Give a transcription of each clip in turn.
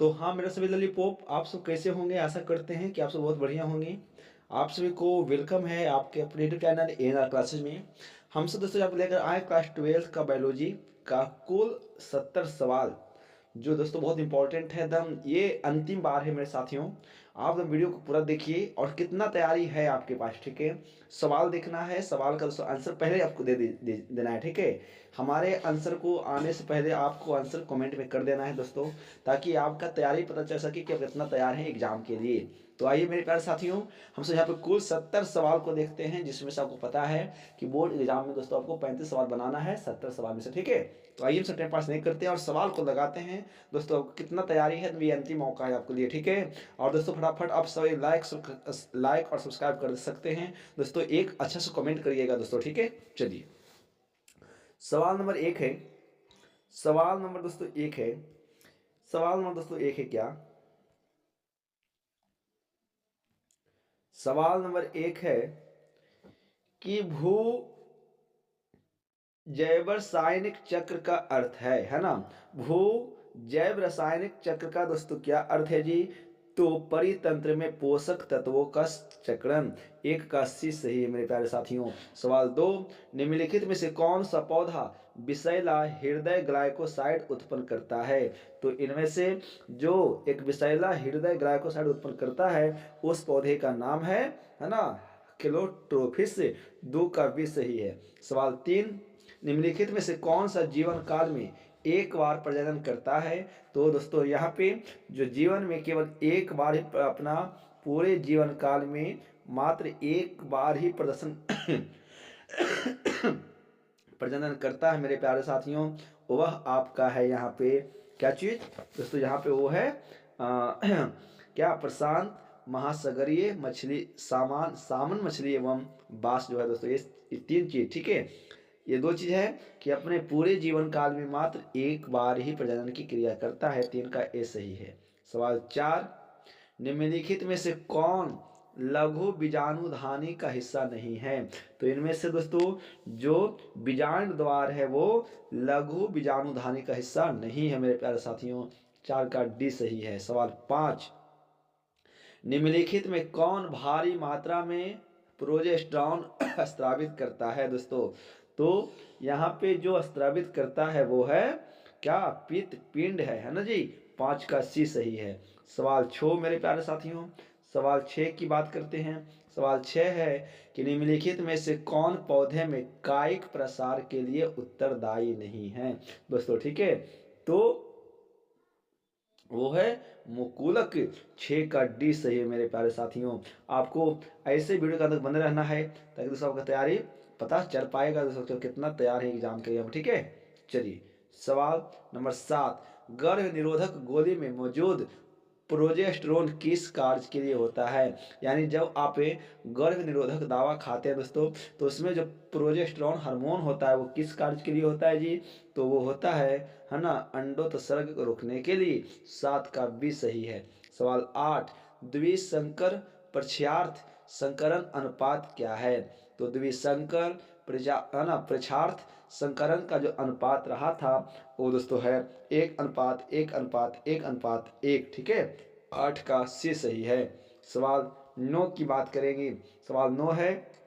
तो हाँ मेरे सभी ललीपॉप, आप सब कैसे होंगे। आशा करते हैं कि आप सब बहुत बढ़िया होंगे। आप सभी को वेलकम है आपके अपने यूट्यूब चैनल ANR क्लासेज में। हम सब दोस्तों यहाँ पर लेकर आए क्लास 12 का बायोलॉजी का कुल 70 सवाल, जो दोस्तों बहुत इंपॉर्टेंट है एकदम। ये अंतिम बार है मेरे साथियों। आप एकदम वीडियो को पूरा देखिए और कितना तैयारी है आपके पास, ठीक है। सवाल देखना है, सवाल का दोस्तों आंसर पहले आपको देना है, ठीक है। हमारे आंसर को आने से पहले आपको आंसर कमेंट में कर देना है दोस्तों, ताकि आपका तैयारी पता चल सके कि आप कितना तैयार हैं एग्जाम के लिए। तो आइए मेरे प्यारे साथियों, हम सब यहाँ पे कुल 70 सवाल को देखते हैं, जिसमें से आपको पता है कि बोर्ड एग्जाम में दोस्तों आपको 35 सवाल बनाना है 70 सवाल में से, ठीक है। तो आइए हम सब टाइम पास नहीं करते हैं और सवाल को लगाते हैं दोस्तों। आपको कितना तैयारी है, तो ये अंतिम मौका है आपके लिए, ठीक है। और दोस्तों फटाफट आप सभी लाइक और सब्सक्राइब कर सकते हैं दोस्तों। एक अच्छा सा कमेंट करिएगा दोस्तों, ठीक है। चलिए सवाल नंबर एक है। सवाल नंबर दोस्तों एक है। सवाल नंबर दोस्तों एक है क्या। सवाल नंबर एक है कि भू जैव रासायनिक चक्र का अर्थ है ना। भू जैव रासायनिक चक्र का दोस्तों क्या अर्थ है जी। तो परितंत्र में पोषक तत्वों का चक्रण। एक का सी सही है मेरे प्यारे साथियों। सवाल दो, निम्नलिखित में से कौन सा पौधा विषैला हृदय ग्लाइकोसाइड उत्पन्न करता है। तो इनमें से जो एक विषैला हृदय ग्लाइकोसाइड उत्पन्न करता है उस पौधे का नाम है ना, क्लोट्रोफिस। दो का भी सही है। सवाल तीन, निम्नलिखित में से कौन सा जीवन काल में एक बार प्रजनन करता है। तो दोस्तों यहाँ पे जो जीवन में केवल एक बार ही अपना पूरे जीवन काल में मात्र एक बार ही प्रदर्शन प्रजनन करता है मेरे प्यारे साथियों, वह आपका है यहाँ पे क्या चीज दोस्तों। यहाँ पे वो है क्या, प्रशांत महासागरीय मछली, सामन मछली एवं बांस जो है दोस्तों। ये तीन चीज, ठीक है। ये दो चीज है कि अपने पूरे जीवन काल में मात्र एक बार ही प्रजनन की क्रिया करता है। तीन का ए सही है। सवाल चार, निम्नलिखित में से कौन लघु बीजाणुधानी का हिस्सा नहीं है। तो इनमें से दोस्तों जो बीजांड द्वार है वो लघु बीजाणुधानी का हिस्सा नहीं है मेरे प्यारे साथियों। चार का डी सही है। सवाल पांच, निम्नलिखित में कौन भारी मात्रा में प्रोजेस्टेरॉन स्रावित करता है दोस्तों। तो यहाँ पे जो स्रावित करता है वो है क्या, पित्त पिंड है ना जी। पांच का सी सही है। सवाल छो मेरे प्यारे साथियों। सवाल छः की बात करते हैं। सवाल छः है कि निम्नलिखित में से कौन पौधे में कायिक प्रसार के लिए उत्तरदायी नहीं है दोस्तों, ठीक है। तो वो है मुकुलक। छः का डी सही है मेरे प्यारे साथियों। आपको ऐसे वीडियो के अंदर बने रहना है ताकि दोस्तों आपका तैयारी पता चल पाएगा दोस्तों कितना तैयार है एग्जाम के लिए हम, ठीक है। चलिए सवाल नंबर सात, गर्भ निरोधक गोली में मौजूद प्रोजेस्टेरोन किस कार्य के लिए होता है। यानी जब आप गर्भ निरोधक दवा खाते हैं दोस्तों, तो उसमें जो प्रोजेस्टेरोन हार्मोन होता है वो किस कार्य के लिए होता है जी। तो वो होता है ना, अंडोत्सर्ग को रोकने के लिए। सात का भी सही है। सवाल आठ, द्विसंकर प्रक्षार्थ संकरण अनुपात क्या है। तो द्विसंकर प्रक्षार्थ संकरण का जो अनुपात रहा था वो दोस्तों है 1:1:1:1:1, ठीक है। आठ का सी सही है। सवाल नौ की बात करेंगे। सवाल नौ है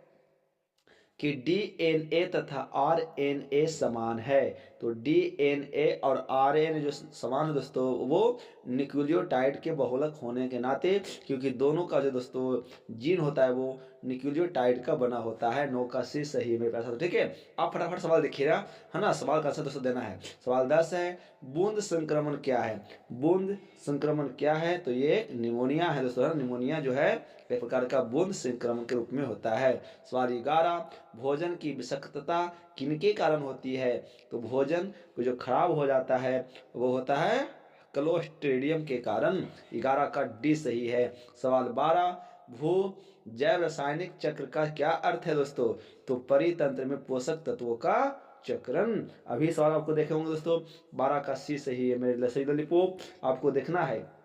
कि डीएनए तथा आरएनए समान है। तो डीएनए और आरएनए जो समान है दोस्तों वो न्यूक्लियोटाइड के बहुलक होने के नाते, क्योंकि दोनों का जो दोस्तों जीन होता है वो न्यूक्लियोटाइड का बना होता है। नौ का सी सही है मेरे पास, ठीक है। आप फटाफट सवाल देखिएगा, है ना। सवाल का आंसर दोस्तों देना है। सवाल 10 है, बूंद संक्रमण क्या है। बूंद संक्रमण क्या है। तो ये निमोनिया है दोस्तों। निमोनिया जो है एक प्रकार का बूंद संक्रमण के रूप में होता है। सवाल 11, भोजन की विषाक्तता किनके कारण होती है। तो भोजन को जो खराब हो जाता है वो होता है क्लोस्ट्रीडियम के कारण। 11 का डी सही है। सवाल 12, भू जैव रासायनिक चक्र का क्या अर्थ है दोस्तों। तो परितंत्र में पोषक तत्वों का चक्रण। अभी सवाल आपको देखे होंगे दोस्तों। 12 का सी सही है मेरे सही लॉलीपॉप, आपको देखना है।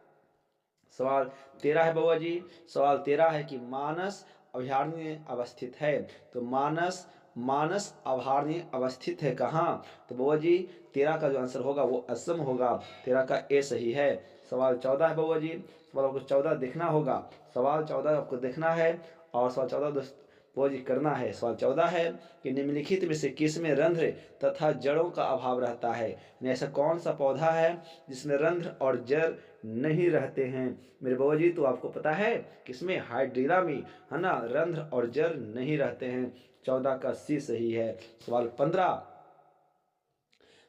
सवाल 13 है बाबा जी। सवाल 13 है कि मानस अभयारण्य अवस्थित है। तो मानस मानस अभयारण्य अवस्थित है कहाँ? तो बउआ जी 13 का जो आंसर होगा वो असम होगा। 13 का ए सही है। सवाल 14 है बउआ जी, सवाल आपको 14 देखना होगा। सवाल 14 आपको देखना है और सवाल 14 दोस्त बउआ जी करना है। सवाल 14 है कि निम्नलिखित में से किस में रंध्र तथा जड़ों का अभाव रहता है? यानी ऐसा कौन सा पौधा है जिसमें रंध्र और जड़ नहीं रहते हैं? मेरे बउआ जी तो आपको पता है किसमें? हाइड्रिला में, है ना, रंध्र और जड़ नहीं रहते हैं। 14 का सी सही है। सवाल 15,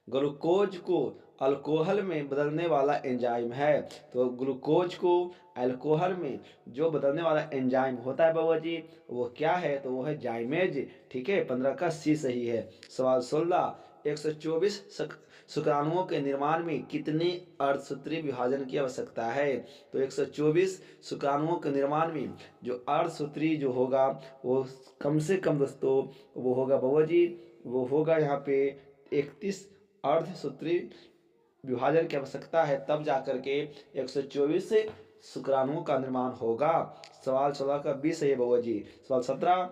ग्लूकोज को अल्कोहल में बदलने वाला एंजाइम है। तो ग्लूकोज को अल्कोहल में जो बदलने वाला एंजाइम होता है बाबा जी वो क्या है? तो वो है जाइमेज। ठीक है, 15 का सी सही है। सवाल 16, 124 शुक्राणुओं के निर्माण में कितने अर्धसूत्री विभाजन की आवश्यकता है? तो 124 शुक्राणुओं के निर्माण में जो अर्धसूत्री जो होगा वो कम से कम दोस्तों वो होगा बाबा जी, वो होगा यहाँ पे 31 अर्धसूत्री विभाजन की आवश्यकता है, तब जाकर के 124 शुक्राणुओं का निर्माण होगा। सवाल 16 का बी सही है बउआ जी। सवाल 17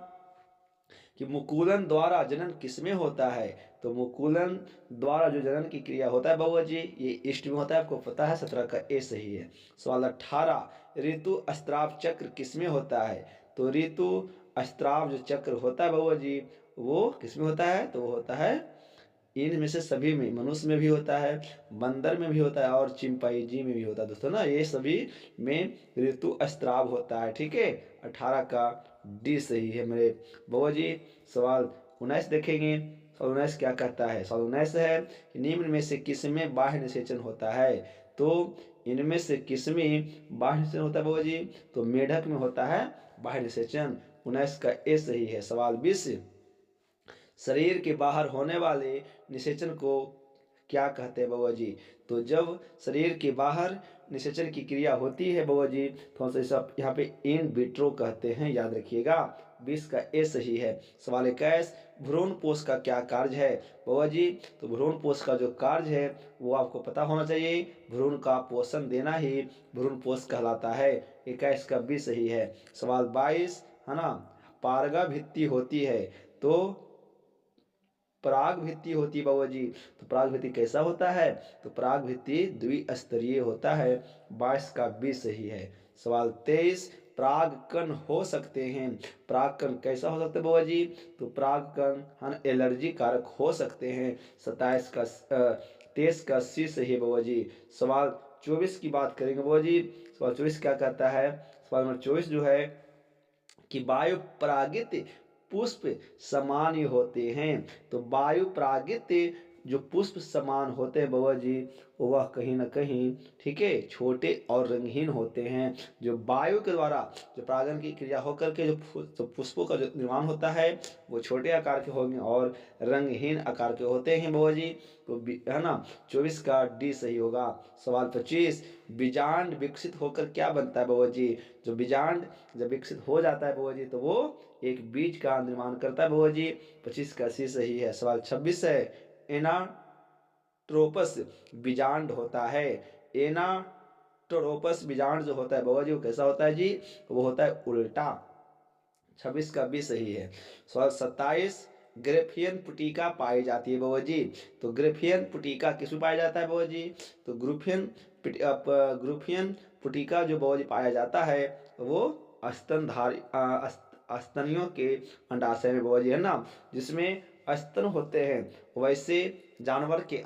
कि मुकुलन द्वारा जनन किसमें होता है? तो मुकुलन द्वारा जो जनन की क्रिया होता है बउआ जी ये ईस्ट में होता है, आपको पता है। 17 का ए सही है। सवाल 18, ऋतु स्त्राव चक्र किसमें होता है? तो ऋतु स्त्राव जो चक्र होता है बउआ जी वो किसमें होता है? तो वो होता है इनमें से सभी में, मनुष्य में भी होता है, बंदर में भी होता है और चिंपैंजी में भी होता है दोस्तों ना, ये सभी में ऋतु स्त्राव होता है। ठीक है, 18 का डी सही है मेरे बउआ जी। सवाल 19 देखेंगे। सवाल 19 क्या कहता है? सवाल 19 है कि निम्न में से किसमें बाह्य निषेचन होता है? तो इनमें से किसमें बाह्य निषेचन होता है बउआ जी? तो मेढक में होता है बाह्य निषेचन। 19 का ए सही है। सवाल 20, शरीर के बाहर होने वाले निषेचन को क्या कहते हैं बउआ जी? तो जब शरीर के बाहर निषेचन की क्रिया होती है बउआ जी तो हम सब यहाँ पे इन विट्रो कहते हैं, याद रखिएगा। 20 का ए सही है। सवाल 21, भ्रूण पोष का क्या कार्य है बउआ जी? तो भ्रूण पोष का जो कार्य है वो आपको पता होना चाहिए। भ्रूण का पोषण देना ही भ्रूण पोष कहलाता है। 21 का बी सही है। सवाल 22 है ना, पारगा भित्ति होती है तो पराग भित्ति होती है बाबा जी। तो पराग भित्ति कैसा होता है? तो पराग भित्ति द्विस्तरीय होता है। 22 का बी सही है। सवाल 23, पराग कण हो सकते हैं। पराग कण कैसा हो सकता है बाबा जी? तो पराग कण हम एलर्जी कारक हो सकते हैं। 23 का सी सही है बाबा जी। सवाल 24 की बात करेंगे बाबा जी। सवाल 24 क्या कहता है? सवाल नंबर 24 जो है कि वायु परागित पुष्प समान होते हैं। तो वायु परागित जो पुष्प समान होते हैं बाबा जी वह कहीं ना कहीं, ठीक है, छोटे और रंगहीन होते हैं। जो वायु के द्वारा जो परागण की क्रिया होकर के जो पुष्पों का जो निर्माण होता है वो छोटे आकार के होंगे और रंगहीन आकार के होते हैं बाबा जी। तो है ना, 24 का डी सही होगा। सवाल 25, बीजांड विकसित होकर क्या बनता है बाबा जी? जो बीजांड जब विकसित हो जाता है बाबा जी तो वो एक बीज का निर्माण करता है बाबा जी। 25 का सी सही है। सवाल 26 है, एनाट्रोपस बीजांड होता है। एनाट्रोपस बीजांड जो होता है बाबा जी वो कैसा होता है जी? वो होता है उल्टा। 26 का भी सही है। सवाल 27, ग्रेफियन पुटिका पाई जाती है बाबा जी। तो ग्रेफियन पुटिका किसमें पाया जाता है बाबा जी? तो ग्रुफियन पुटिका जो बाबा जी पाया जाता है वो स्तनधारी स्तनियों के अंडाशय में बाबा जी, है ना, जिसमें स्तन होते हैं वैसे जानवर के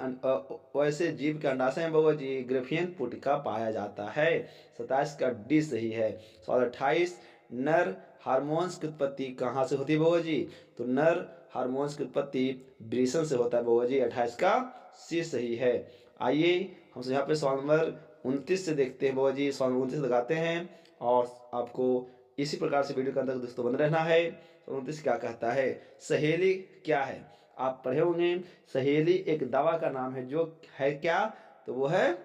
वैसे जीव के अंडाशय में बाबा जी ग्रेफियन पुटिका पाया जाता है। 27 का डी सही है। सवाल 28, नर हार्मोन्स की उत्पत्ति कहाँ से होती है बाबा जी? तो नर हार्मोन्स की उत्पत्ति वृषण से होता है बाबा जी। 28 का सी सही है। आइए हम यहाँ पे सवाल नंबर 29 से देखते हैं बाबा जी। सवाल 29 लगाते हैं और आपको इसी प्रकार से वीडियो के अंदर दोस्तों बन रहना है। सवाल 29 क्या कहता है? सहेली क्या है? आप पढ़े होंगे सहेली एक दवा का नाम है जो है क्या? तो वो है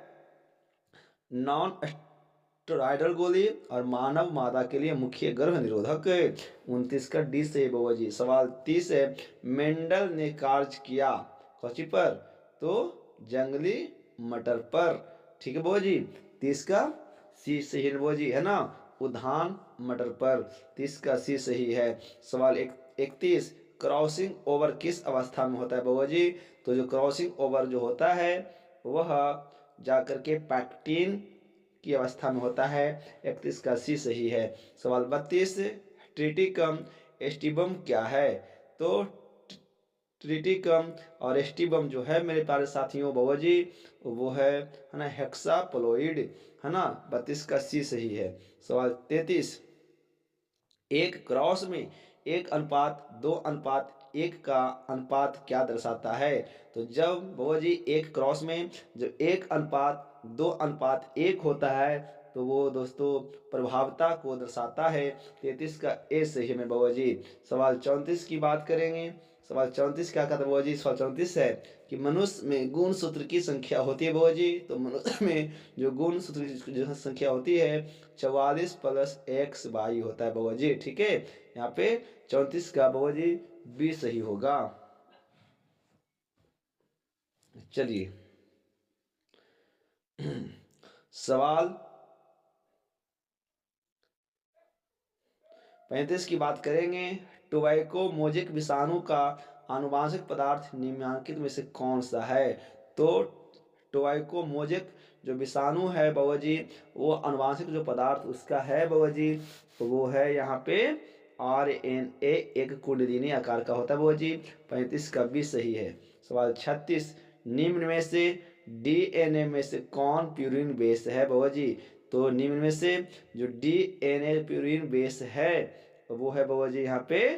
नॉन स्टेरॉयडल गोली और मानव मादा के लिए मुख्य गर्भ निरोधक। 29 का डी से बाबा जी। सवाल 30 है, मेंडल ने कार्य किया कौची पर? तो जंगली मटर पर। ठीक है बाबा जी। 30 का सी सही है बाबा जी, है ना, उद्यान मटर पर। 30 का सी सही है। सवाल 31, क्रॉसिंग ओवर किस अवस्था में होता है बाबू जी? तो जो क्रॉसिंग ओवर जो होता है वह जाकर के पैक्टिन की अवस्था में होता है। 31 का सी सही है। सवाल 32, ट्रिटिकम एस्टिबम क्या है? तो ट्रिटिकम और एस्टिबम जो है मेरे प्यारे साथियों बाबू जी वो है ना हेक्साप्लोइड, है ना। 32 का सी सही है। सवाल 33, एक क्रॉस में 1:2:1 का अनुपात क्या दर्शाता है? तो जब बाबू जी एक क्रॉस में जब 1:2:1 होता है तो वो दोस्तों प्रभावता को दर्शाता है। 33 का ए सही है बाबू जी। सवाल 34 की बात करेंगे। सवाल 34 क्या कहता है बाबू जी? सवाल 34 है कि मनुष्य में गुण सूत्र की संख्या होती है बाबू जी। तो मनुष्य में जो गुण सूत्र की जो संख्या होती है 44 + XY होता है बाबू जी। ठीक है, यहाँ पे 34 का बाबू जी बी सही होगा। चलिए सवाल 35 की बात करेंगे। टोबैको मोजिक विषाणु का आनुवांशिक पदार्थ निम्नलिखित में से कौन सा है? तो टोबैको मोजिक जो विषाणु है बाबू जी वो आनुवांशिक जो पदार्थ उसका है बाबू जी वो है यहाँ पे RNA, एक कुंडलिनी आकार का होता है बाबू जी। 35 का भी सही है। सवाल 36, निम्न में से DNA में से कौन प्यूरिन बेस है बाबू जी? तो निम्न में से जो DNA प्यूरिन बेस है वो है बाबू जी यहाँ पे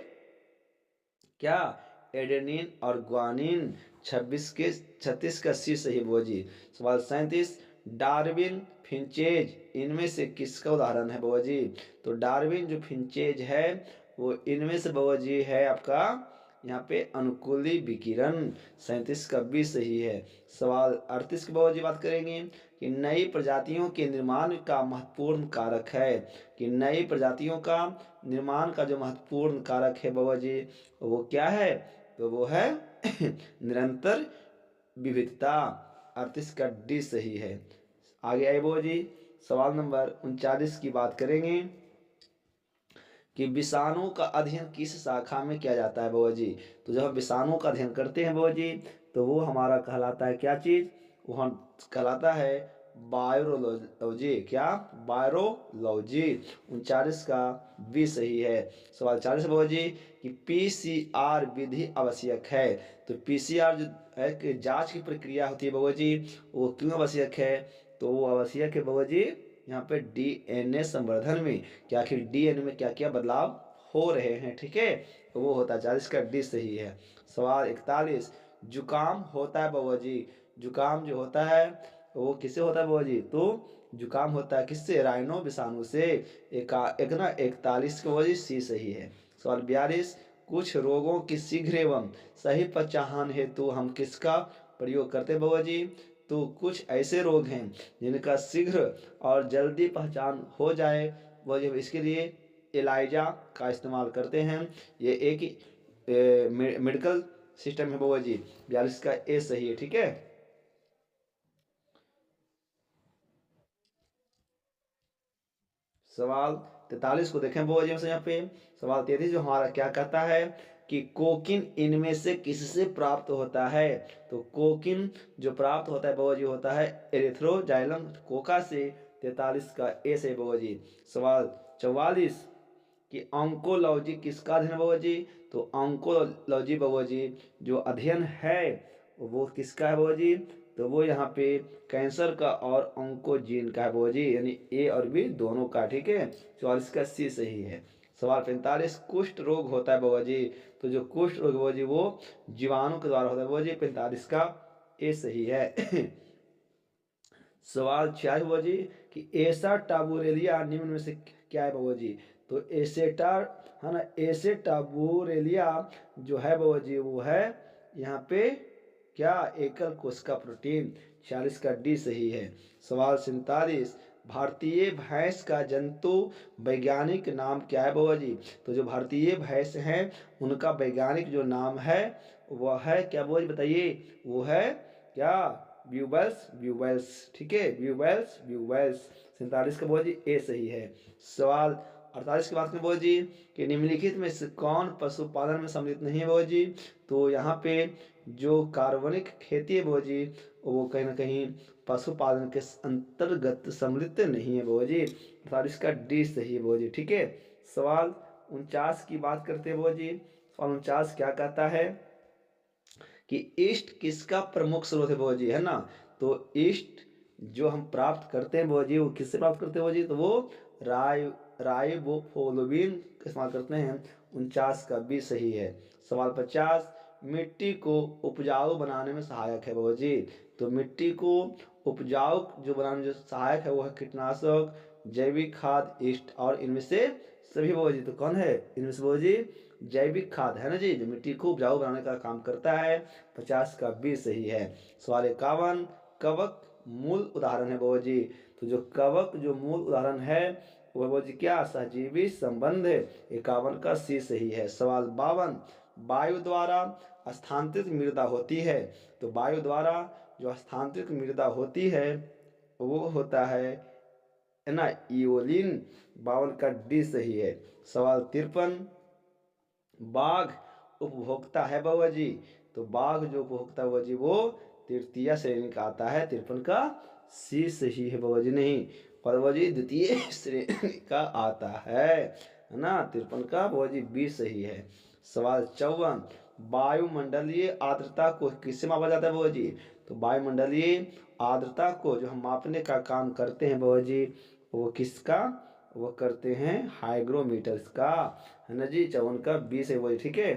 क्या एडेनिन और ग्वानिन। 36 का सी सही बाबू जी। सवाल 37, डार्विन फिंचेज इनमें से किसका उदाहरण है बाबू जी? तो डार्विन जो फिंचेज है वो इनमें से बाबू जी है आपका यहाँ पे अनुकूली विकिरण। 37 का भी सही है। सवाल 38 की बाबू जी बात करेंगे कि नई प्रजातियों के निर्माण का महत्वपूर्ण कारक है। कि नई प्रजातियों का निर्माण का जो महत्वपूर्ण कारक है बाबा जी वो क्या है? तो वो है निरंतर विविधता। 38 का डी सही है। आगे आए बाबा जी सवाल नंबर 39 की बात करेंगे कि विषाणु का अध्ययन किस शाखा में किया जाता है बाबा जी? तो जब हम विषाणु का अध्ययन करते हैं बाबा जी तो वो हमारा कहलाता है क्या चीज? वो हम कहलाता है वायरोलॉजी। क्या? वायरोलॉजी। 39 का भी सही है। सवाल 40 बाबा जी कि PCR विधि आवश्यक है। तो PCR जो है कि जांच की प्रक्रिया होती है बाबा जी वो क्यों आवश्यक है? तो वो आवश्यक है बाबा जी यहाँ पे DNA संवर्धन में कि आखिर DNA में क्या क्या बदलाव हो रहे हैं। ठीक है, तो वो होता है 40 का डी सही है। सवाल 41, जुकाम होता है बाबा जी। जुकाम जो होता है वो किससे होता है बाबा जी? तो जुकाम होता है किससे? राइनो विषाणु से। एक 41 के बाबा जी सी सही है। सवाल 42, कुछ रोगों की शीघ्र एवं सही पहचान हेतु हम किसका प्रयोग करते हैं बाबा जी? तो कुछ ऐसे रोग हैं जिनका शीघ्र और जल्दी पहचान हो जाए वह जब इसके लिए एलाइजा का इस्तेमाल करते हैं। ये एक मेडिकल सिस्टम है बाबा जी। 42 का ए सही है। ठीक है, सवाल 43 को देखें बाबा जी से यहाँ पे। सवाल 33 जो हमारा क्या कहता है कि कोकिन इनमें से किससे प्राप्त होता है? तो कोकिन जो प्राप्त होता है बाबा जी होता है एरिथ्रोजाइलम कोका से। 43 का ए से बाबा जी। सवाल 44 कि ऑन्कोलॉजी किसका अध्ययन है बाबा जी? तो ऑन्कोलॉजी बाबा जी जो अध्ययन है वो किसका है बाबा जी? तो वो यहाँ पे कैंसर का और ऑन्कोजीन का है बाबा जी, यानी ए और बी दोनों का। ठीक है, 44 का सी सही है। सवाल 45, कुष्ठ रोग होता है बाबा जी। तो जो कुष्ठ रोग बाबा जी वो जीवाणु के द्वारा होता है बाबा जी। 45 का ए सही है। सवाल 46 बाबा जी कि एसा टाबुरेलिया निम्न में से क्या है बाबा जी? तो एसेटा है ना, एसेटाबुरेलिया जो है बाबा जी वो है यहाँ पे क्या? एकल कोशिका प्रोटीन। 46 का डी सही है। सवाल 47, भारतीय भैंस का जंतु वैज्ञानिक नाम क्या है बाबा जी? तो जो भारतीय भैंस हैं उनका वैज्ञानिक जो नाम है वह है क्या बाबा जी बताइए? वो है क्या? ब्यूबल्स ब्यूबल्स। ठीक है, ब्यूबल्स ब्यूबल्स। 47 का बाबा जी ए सही है। सवाल 48 की बात करें बाबू जी कि निम्नलिखित में से कौन पशुपालन में सम्मिलित नहीं है बाबू जी, तो यहाँ पे जो कार्बनिक खेती है बाबू जी वो कहीं ना कहीं पशुपालन के अंतर्गत सम्मिलित नहीं है बाबू जी, अर्थात इसका डी सही है बाबू जी। ठीक है, सवाल 49 की बात करते हैं बाबू जी। सवाल 49 क्या कहता है कि ईस्ट किसका प्रमुख स्रोत है बाबू जी, है ना। तो ईस्ट जो हम प्राप्त करते हैं बाबू जी वो किससे प्राप्त करते हैं बाबू जी, तो वो राइबोफ्लाविन का इस्तेमाल करते हैं। 49 का भी सही है। सवाल 50 मिट्टी को उपजाऊ बनाने में सहायक है बाबू जी, तो मिट्टी को उपजाऊ जो बनाने में जो सहायक है वो है कीटनाशक, जैविक खाद, ईस्ट, और इनमें से सभी बाबू जी। तो कौन है इनमें से बाबू जी, जैविक खाद है ना जी, जो मिट्टी को उपजाऊ बनाने का काम करता है। 50 का भी सही है। सवाल 51 कवक मूल उदाहरण है बाबू जी, तो जो कवक जो मूल उदाहरण है वो बाबू जी क्या, सहजीवी संबंध है। 51 का सी सही है। सवाल 52 वायु द्वारा स्थानांतरित मृदा होती है, तो वायु द्वारा जो स्थानांतरित मृदा होती है वो होता है ना इओलिन। 52 का डी सही है। सवाल 53 बाघ उपभोक्ता है बाबा जी, तो बाघ जो उपभोक्ता बाबा जी वो तृतीय श्रेणी का आता है। 53 का सी सही है बाबा जी, नहीं बाबा जी द्वितीय श्रेणी का आता है ना। 53 का बाबा जी बी सही है। सवाल 54 वायुमंडलीय आर्द्रता को किससे मापा जाता है बाबा जी, तो वायुमंडलीय आर्द्रता को जो हम मापने का काम करते हैं बाबा जी वो किसका, वो करते हैं हाइग्रोमीटर्स का, है ना जी। 54 का 20 है वो जी। ठीक है,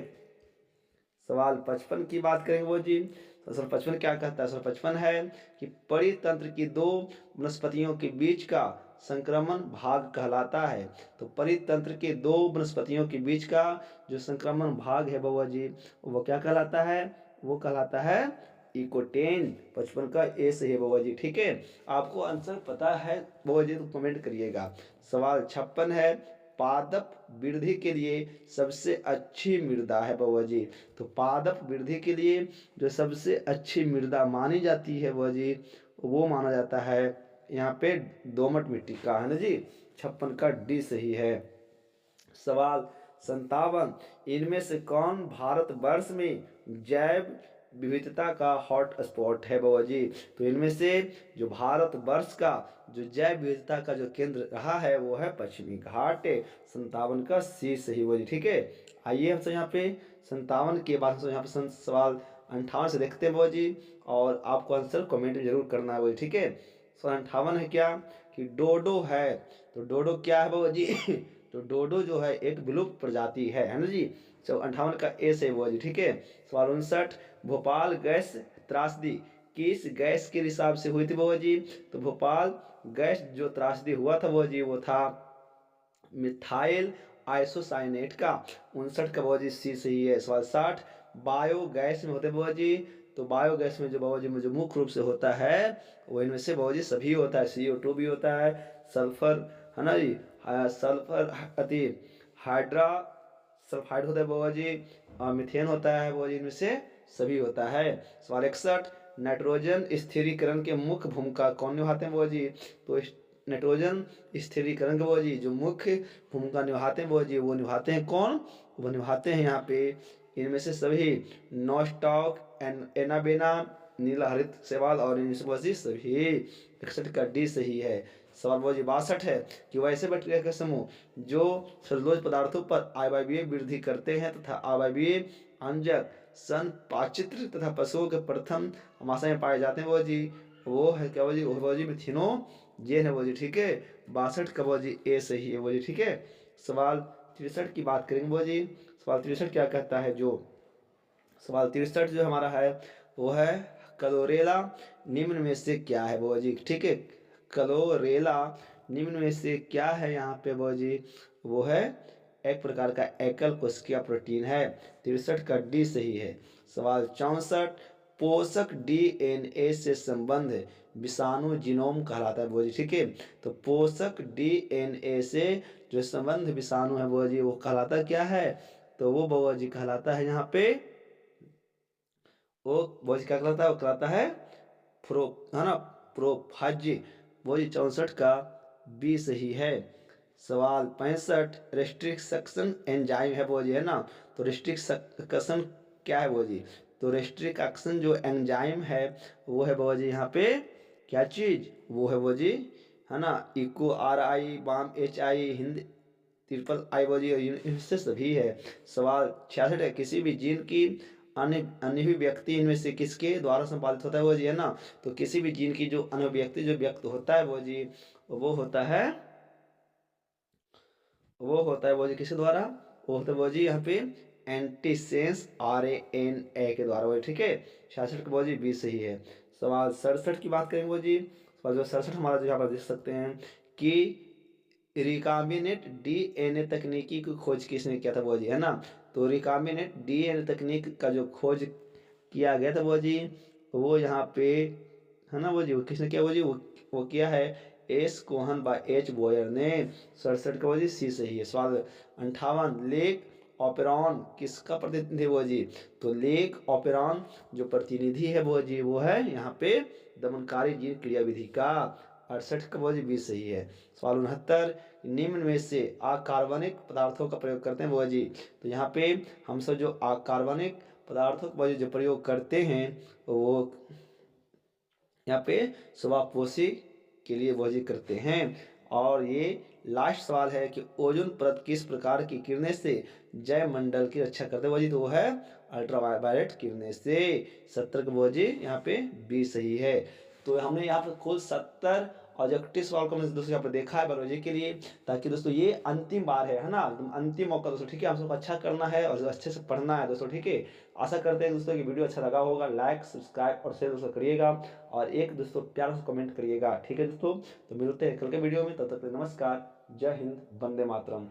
सवाल 55 की बात करेंगे वो जी। तो सवाल 55 क्या कहता है, सवाल 55 है कि परितंत्र की दो वनस्पतियों के बीच का संक्रमण भाग कहलाता है, तो परितंत्र के दो वनस्पतियों के बीच का जो संक्रमण भाग है बाबा जी वो क्या कहलाता है, वो कहलाता है इकोटेन। 55 का ए सही है बाबा जी। ठीक है, आपको आंसर पता है बाबा जी तो कमेंट करिएगा। सवाल 56 है पादप वृद्धि के लिए सबसे अच्छी मृदा है बाबा जी, तो पादप वृद्धि के लिए जो सबसे अच्छी मृदा मानी जाती है बाबा जी वो माना जाता है यहाँ पे दोमट मिट्टी का, है ना जी। 56 का डी सही है। सवाल 57 इनमें से कौन भारतवर्ष में जैव विविधता का हॉट स्पॉट है बाबा जी, तो इनमें से जो भारतवर्ष का जो जैव विविधता का जो केंद्र रहा है वो है पश्चिमी घाट। 57 का सी सही बाबा जी। ठीक है, आइए हम सब यहाँ पे 57 के बाद यहाँ पे सवाल 58 से देखते हैं बाबा जी, और आपको आंसर कमेंट में जरूर करना है बाबा जी। ठीक है, सवाल 58 है क्या कि डोडो है, तो डोडो क्या है बाबा जी तो डोडो जो है एक विलुप्त प्रजाति है ना जी। 58 का ए से वो जी। ठीक है, सवाल 59 भोपाल गैस त्रासदी किस गैस के हिसाब से हुई थी बाबा जी, तो भोपाल गैस जो त्रासदी हुआ था बाबा जी वो था मिथाइल आइसोसाइनेट का। 59 का बाबा जी सी सही है। सवाल 60 बायोगैस में होते बाबा जी, तो बायोगैस में जो बाबा जी में जो मुख्य रूप से होता है वो इनमें से बाबा जी सभी होता है, CO2 भी होता है, सल्फर है ना जी, सल्फर अति हाइड्रा सल्फाइड होता है बाबा जी, मिथेन होता है बाबा जी, इनमें से सभी होता है। सवाल 61 नाइट्रोजन स्थिरीकरण के मुख्य भूमिका कौन निभाते हैं बाबा जी, तो नाइट्रोजन स्थिरीकरण के बाबा जी जो मुख्य भूमिका निभाते हैं बाबा जी वो निभाते हैं कौन, वो निभाते हैं यहाँ पे इनमें से सभी नॉस्टॉक एनाबेना नीला हरित शैवाल और इनमें से बाबा जी सभी। 61 का डी सही है। सवाल बाबा जी 62 है कि वैसे बैक्टीरिया के समूह जो सेलुलोज पदार्थों पर आयवीय वृद्धि करते हैं तथा आयवीय अंजक सन पाचित्र तथा पशुओं के प्रथम आमाशय में पाए जाते हैं बाबा जी वो है क्या बाबा जी, वो बाबा जी मिथिनो जेन है बाबा जी। ठीक है, 62 का बाबा जी ए सही है बाबा जी। ठीक है, सवाल 63 की बात करेंगे बाबा जी। सवाल 63 क्या कहता है, जो सवाल 63 जो हमारा है वो है क्लोरेला निम्न में से क्या है बाबा जी। ठीक है, क्लोरेला निम्न में से क्या है यहाँ पे बाबा जी, वो है एक प्रकार का एकल कोशिकीय प्रोटीन है। 63 का डी सही है। सवाल 64 पोषक DNA से संबंध विषाणु जीनोम कहलाता है बाबा जी। ठीक है, तो पोषक DNA से जो संबंध विषाणु है बाबा जी वो कहलाता क्या है, तो वो बाबा जी कहलाता है यहाँ पे वो बाबा जी क्या कहलाता है, वो कहलाता है है ना प्रोफाजी। बाबा जी 64 का बी सही है। सवाल 65 रेस्ट्रिक्शन एंजाइम है वो जी, है ना। तो रेस्ट्रिक्शन क्या है वो जी, तो रेस्ट्रिक्शन जो एंजाइम है वो है बाबा जी यहाँ पे क्या चीज़, वो है वो जी, है ना, इको RI, बाम HI, हिंद ट्रिपल आई वो जी, इनसे सभी है। सवाल 66 है, किसी भी जीन की अन्य अन्य भी व्यक्ति इनमें से किसके द्वारा संपादित होता है वो जी, है ना। तो किसी भी जीन की जो अन्य व्यक्ति जो व्यक्त होता है वो जी, वो होता है, वो होता है वो जी किसके द्वारा, वो होता है वो जी यहाँ पे एंटीसेंस RNA के द्वारा वो जी, ठीक है। 66 का वो जी बी सही है। सवाल 67 की बात करेंगे वो जी, सवाल जो 67 हमारा जो यहाँ पर देख सकते हैं कि रिकाम्बिनेंट DNA तकनीकी की खोज किसने किया था वो जी, है ना। तो रिकाम्बिनेंट DNA तकनीक का जो खोज किया गया था वो जी, वो यहाँ पे, है ना वो जी, वो किसने किया वो जी, वो किया है S Kohn bye H Boyer ने। 67 का वो जी सी सही है। सवाल 58, लेक ओपेरॉन किसका प्रतिनिधि है वो जी, तो लेक ओपेरॉन जो प्रतिनिधि है वो जी, वो है यहाँ पे दमनकारी जीव क्रियाविधि का। 68 का वो जी बी सही है। सवाल 69, निम्न में से अकार्बनिक पदार्थों का प्रयोग करते हैं वो जी, तो यहाँ पे हम सब जो अकार्बनिक पदार्थों का जो प्रयोग करते हैं वो यहाँ पे स्वापोषी के लिए वह करते हैं। और ये लास्ट सवाल है कि ओजोन परत किस प्रकार की किरणें से जय मंडल की रक्षा करते हैं वही, तो वो है अल्ट्रावायलेट किरणें से। 70 का वही यहाँ पे बी सही है। तो हमने यहाँ पे कुल 70 ऑब्जेक्टिव सवाल को हमने दोस्तों यहाँ पे देखा है बायोलॉजी के लिए, ताकि दोस्तों ये अंतिम बार है ना, एकदम अंतिम मौका दोस्तों, ठीक है। हम सबको अच्छा करना है और अच्छे से पढ़ना है दोस्तों, ठीक है। आशा करते हैं दोस्तों कि वीडियो अच्छा लगा होगा, लाइक सब्सक्राइब और शेयर दोस्तों करिएगा, और एक दोस्तों प्यार से कमेंट करिएगा, ठीक है दोस्तों। तो मिलते हैं कल के वीडियो में, तब तक के लिए नमस्कार, जय हिंद, वंदे मातरम।